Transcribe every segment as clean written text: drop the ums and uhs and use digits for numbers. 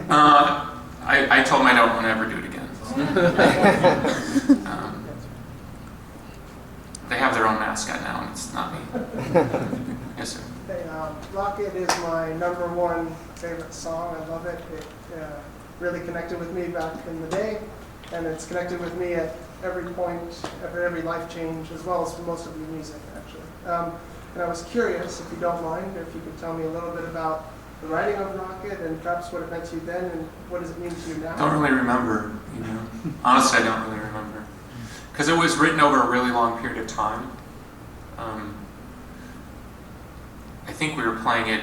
I told him I don't want to ever do it again. They have their own mascot now, and it's not me. Yes, sir. Hey, Rocket is my #1 favorite song. I love it. It really connected with me back in the day, and it's connected with me at every point, every life change, as well as for most of your music, actually. And I was curious, if you don't mind, if you could tell me a little bit about the writing of Rocket and perhaps what it meant to you then and what does it mean to you now? Don't really remember, you know. Honestly, I don't really remember. Because it was written over a really long period of time. I think we were playing it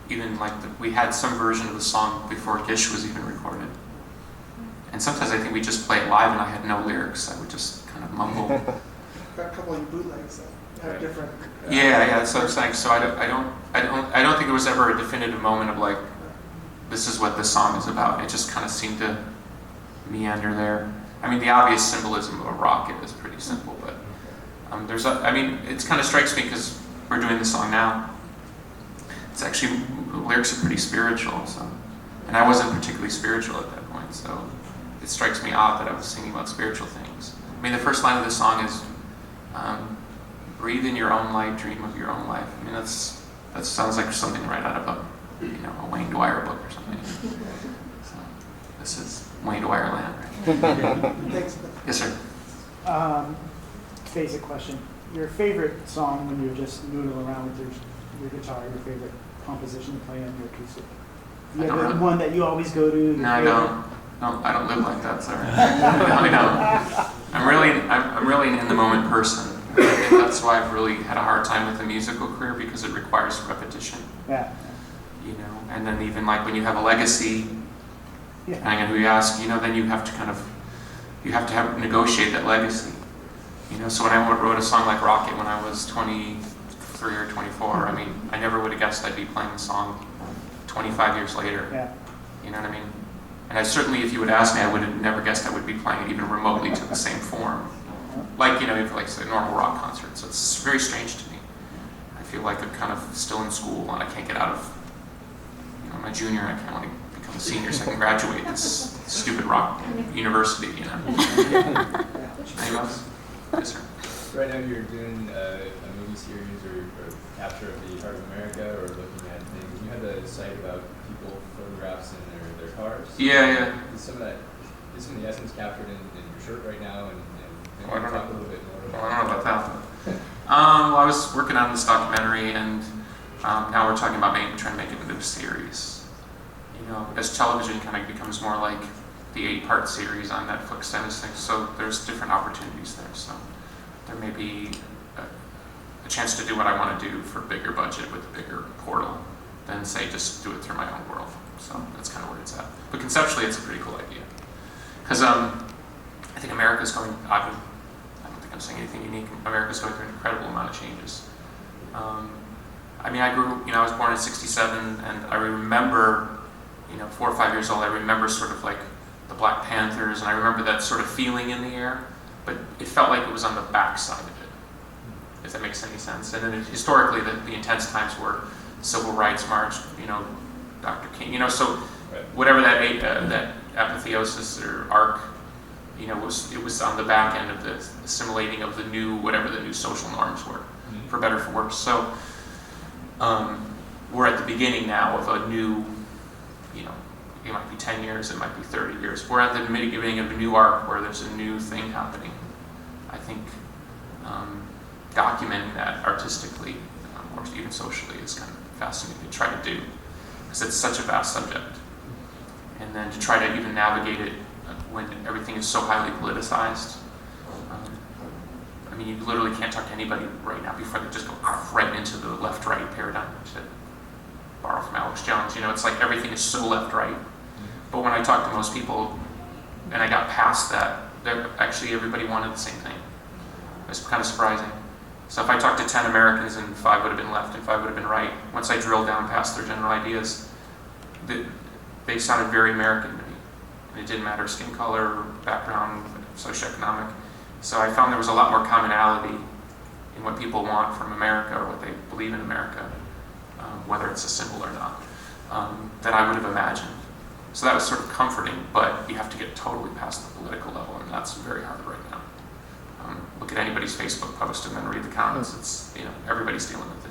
even like we had some version of the song before Gish was even recorded. And sometimes I think we just play it live and I had no lyrics. I would just kind of mumble. Got a couple of bootlegs that have different. Yeah, that's what I'm saying. So I don't think there was ever a definitive moment of like, this is what this song is about. It just kind of seemed to meander there. I mean, the obvious symbolism of a rocket is pretty simple, but it kind of strikes me because we're doing the song now. It's actually, the lyrics are pretty spiritual, so, and I wasn't particularly spiritual at that point, so it strikes me odd that I was singing about spiritual things. I mean, the first line of the song is, breathe in your own light, dream of your own life. I mean, that sounds like something right out of a Wayne Dwyer book or something. So, this is Wayne Dwyer land, right? Thanks. Yes, sir. Basic question. Your favorite song when you're just noodling around with your guitar, your favorite composition to play on your acoustic? You have the one that you always go to? No, I don't. No, I don't live like that, sorry. I don't. I'm really an in-the-moment person. I think that's why I've really had a hard time with the musical career because it requires repetition. Yeah. You know, and then even like when you have a legacy, depending on who you ask, then you have to negotiate that legacy. So when I wrote a song like Rocket when I was 23 or 24, I mean, I never would have guessed I'd be playing the song 25 years later. Yeah. You know what I mean? And I certainly, if you would ask me, I would have never guessed I would be playing it even remotely to the same form. Like, say a normal rock concert. So it's very strange to me. I feel like I'm kind of still in school and I can't get out of, I'm a junior and I can't want to become a senior so I can graduate this stupid rock university, Anyone else? Yes, sir. Right now you're doing a movie series or capture of the heart of America or looking at things. You had a site about people, photographs in their cars. Yeah. Is some of the essence captured in your shirt right now? And maybe talk a little bit more about I don't know about that. Well, I was working on this documentary and now we're talking about trying to make it into a series. As television kind of becomes more like the 8-part series on Netflix and things, so there's different opportunities there. So there may be a chance to do what I want to do for a bigger budget with a bigger portal than say just do it through my own world. So that's kind of where it's at. But conceptually, it's a pretty cool idea because I think America's going. I don't think I'm saying anything unique. America's going through an incredible amount of changes. I grew. I was born in '67, and I remember, 4 or 5 years old. I remember sort of like the Black Panthers, and I remember that sort of feeling in the air, but it felt like it was on the backside of it, if that makes any sense. And then historically, the intense times were Civil Rights March, Dr. King, so whatever that apotheosis or arc, it was on the back end of the assimilating of whatever the new social norms were, for better or for worse. So we're at the beginning now of a new, it might be 10 years, it might be 30 years. We're at the beginning of a new arc where there's a new thing happening. I think documenting that artistically or even socially is kind of fascinating to try to do because it's such a vast subject. And then to try to even navigate it when everything is so highly politicized. You literally can't talk to anybody right now before they just go right into the left-right paradigm, to borrow from Alex Jones. It's like everything is so left-right. But when I talked to most people, and I got past that, actually everybody wanted the same thing. It was kind of surprising. So if I talked to 10 Americans and 5 would have been left and 5 would have been right, once I drilled down past their general ideas, they sounded very American to me. And it didn't matter skin color, background, socioeconomic. So I found there was a lot more commonality in what people want from America or what they believe in America, whether it's a symbol or not, than I would have imagined. So that was sort of comforting, but you have to get totally past the political level, and that's very hard right now. Look at anybody's Facebook post and then read the comments. It's, everybody's dealing with it.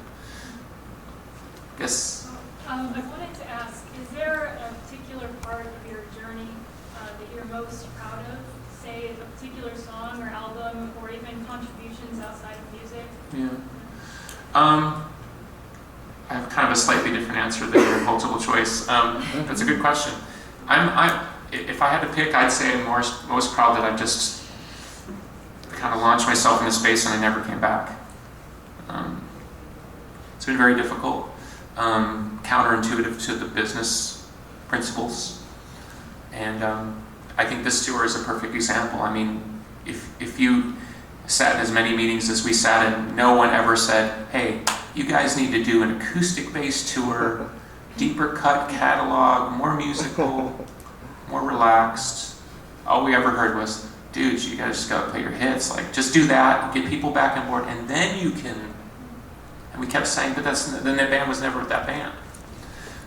Yes? I wanted to ask, is there a particular part of your journey that you're most proud of? Say a particular song or album, or even contributions outside of music? Yeah. I have kind of a slightly different answer than your multiple choice. That's a good question. If I had to pick, I'd say I'm most proud that I've just kind of launched myself into space and I never came back. It's been very difficult, counterintuitive to the business principles, and I think this tour is a perfect example. I mean, if you sat in as many meetings as we sat in, no one ever said, hey, you guys need to do an acoustic-based tour, deeper cut catalog, more musical, more relaxed. All we ever heard was, dude, you guys just gotta play your hits. Like, just do that, get people back on board, and then you can. And we kept saying, but then that band was never that band.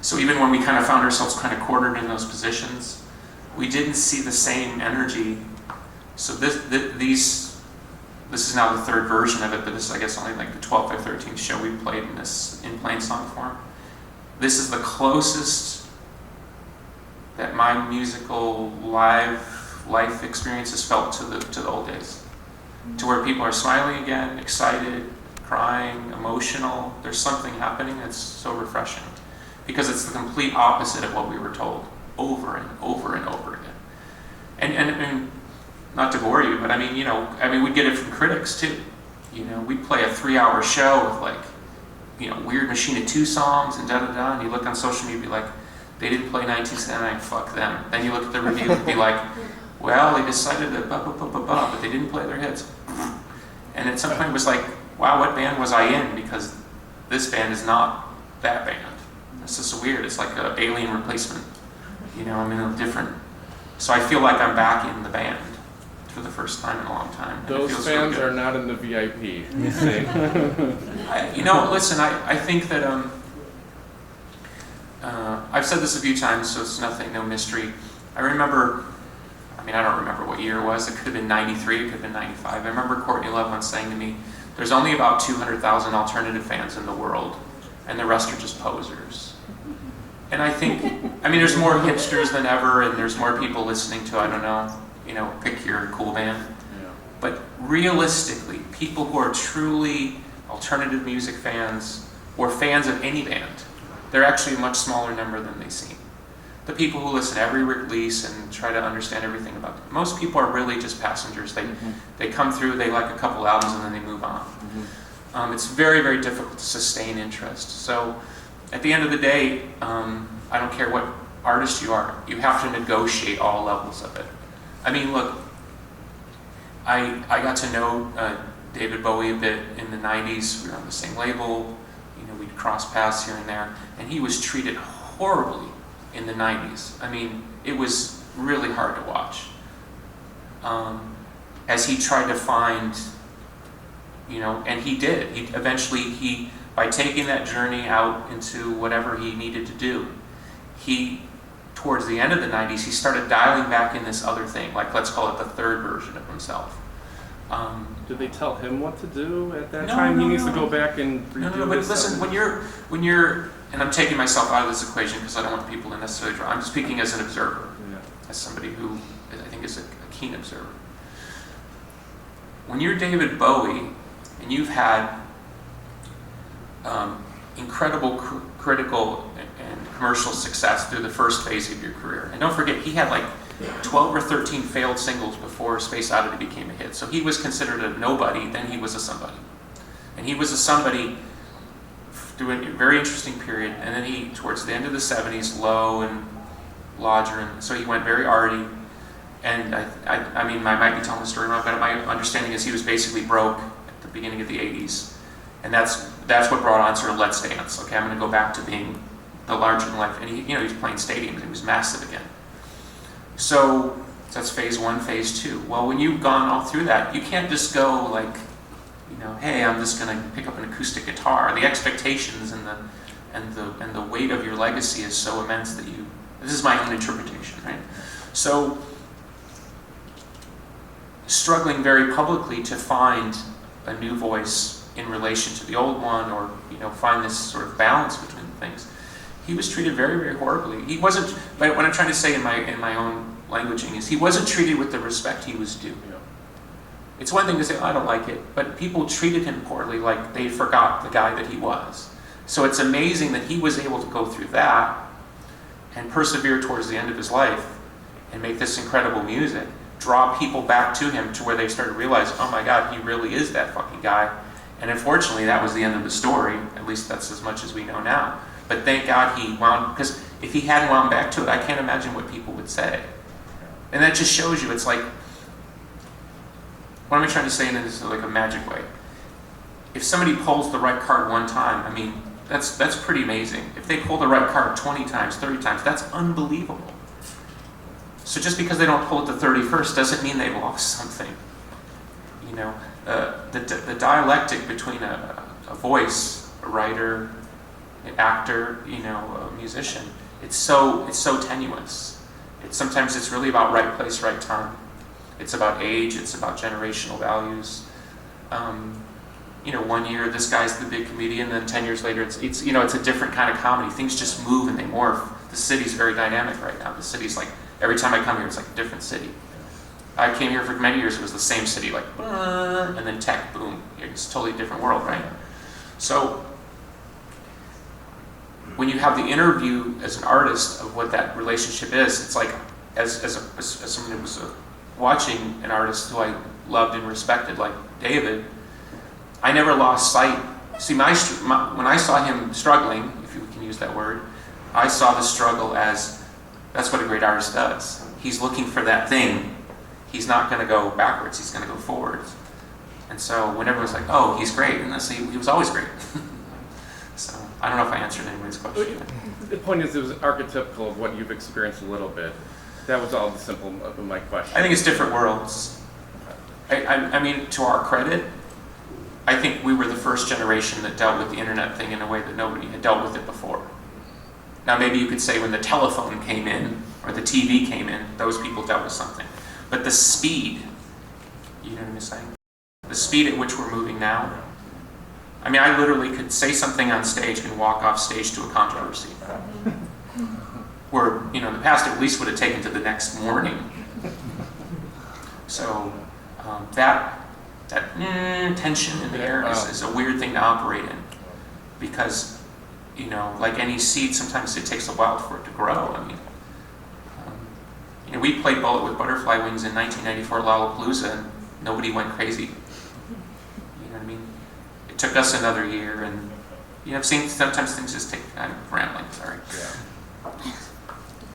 So even when we kind of found ourselves kind of quartered in those positions, we didn't see the same energy. So this is now the third version of it, but this is, I guess, only like the 12th or 13th show we played in this in plain song form. This is the closest that my musical life experiences felt to the old days, to where people are smiling again, excited, crying, emotional. There's something happening that's so refreshing, because it's the complete opposite of what we were told over and over and over again. And not to bore you, but I mean, we get it from critics too. We'd play a 3-hour show with like, Weird Machine of 2 songs and da-da-da, and you look on social media, be like, they didn't play 1979, fuck them. Then you look at the review and be like, well, they decided to but they didn't play their hits. And at some point it was like, wow, what band was I in? Because this band is not that band. It's just so weird. It's like an alien replacement. I'm in a different. So I feel like I'm back in the band for the first time in a long time. And Those fans are not in the VIP. Listen, I think that I've said this a few times, so it's no mystery. I don't remember what year it was. It could have been 93, it could have been 95. I remember Courtney Love once saying to me, there's only about 200,000 alternative fans in the world, and the rest are just posers. And I think, there's more hipsters than ever, and there's more people listening to, I don't know, pick your cool band. Yeah. But realistically, people who are truly alternative music fans, or fans of any band, they're actually a much smaller number than they seem. The people who listen to every release and try to understand everything about it. Most people are really just passengers. They come through, they like a couple albums, and then they move on. It's very, very difficult to sustain interest. So at the end of the day, I don't care what artist you are, you have to negotiate all levels of it. Look, I got to know David Bowie a bit in the 90s. We were on the same label. We'd cross paths here and there. And he was treated horribly in the 90s. It was really hard to watch. As he tried to find, and he did. Eventually, by taking that journey out into whatever he needed to do, towards the end of the 90s, he started dialing back in this other thing, like let's call it the third version of himself. Did they tell him what to do at that No, time? no, He needs no. to go back and redo No, but this listen, stuff. when you're, and I'm taking myself out of this equation because I don't want people to necessarily draw. I'm speaking as an observer, Yeah. as somebody who I think is a keen observer. When you're David Bowie and you've had incredible critical and commercial success through the first phase of your career, and don't forget, he had like 12 or 13 failed singles before Space Oddity became a hit. So he was considered a nobody, then he was a somebody. And he was a somebody through a very interesting period, and then he, towards the end of the 70s, low and lodger, and so he went very arty. And I might be telling the story wrong, but my understanding is he was basically broke at the beginning of the 80s. And that's what brought on sort of Let's Dance. Okay, I'm going to go back to being the larger than life. And he was playing stadiums, he was massive again. So that's phase 1, phase 2. Well, when you've gone all through that, you can't just go like, hey, I'm just going to pick up an acoustic guitar. The expectations and the weight of your legacy is so immense that This is my own interpretation, right? So, struggling very publicly to find a new voice in relation to the old one, or find this sort of balance between things. He was treated very, very horribly. He wasn't. But what I'm trying to say in my own languaging is he wasn't treated with the respect he was due. It's one thing to say, oh, I don't like it, but people treated him poorly, like they forgot the guy that he was. So it's amazing that he was able to go through that and persevere towards the end of his life and make this incredible music, draw people back to him to where they started to realize, oh my God, he really is that fucking guy. And unfortunately, that was the end of the story. At least that's as much as we know now. But thank God he wound, because if he hadn't wound back to it, I can't imagine what people would say. And that just shows you, it's like, what am I trying to say in this like a magic way? If somebody pulls the right card one time, I mean, that's pretty amazing. If they pull the right card 20 times, 30 times, that's unbelievable. So just because they don't pull it the 31st doesn't mean they lost something. The dialectic between a voice, a writer, an actor, a musician, it's so tenuous. Sometimes it's really about right place, right time. It's about age, it's about generational values. 1 year this guy's the big comedian, then 10 years later it's a different kind of comedy. Things just move and they morph. The city's very dynamic right now. The city's like, every time I come here it's like a different city. I came here for many years, it was the same city, like, and then tech, boom. It's a totally different world, right? So, when you have the interview as an artist of what that relationship is, it's like, as someone who was watching an artist who I loved and respected, like David, I never lost sight. See, when I saw him struggling, if you can use that word, I saw the struggle as, that's what a great artist does. He's looking for that thing. He's not going to go backwards, he's going to go forwards. And so when everyone's like, oh, he's great, and he was always great. So I don't know if I answered anyone's question. The point is, it was archetypical of what you've experienced a little bit. That was all the simple of my question. I think it's different worlds. I mean, to our credit, I think we were the first generation that dealt with the internet thing in a way that nobody had dealt with it before. Now maybe you could say when the telephone came in, or the TV came in, those people dealt with something. But the speed, you know what I'm saying? The speed at which we're moving now. I mean, I literally could say something on stage and walk off stage to a controversy. Where, in the past, it at least would have taken to the next morning. So, that tension in the air is a weird thing to operate in. Because, like any seed, sometimes it takes a while for it to grow. I mean, we played Bullet with Butterfly Wings in 1994 Lollapalooza, and nobody went crazy. You know what I mean? It took us another year, and I've seen sometimes things just take. I'm rambling. Sorry. Yeah.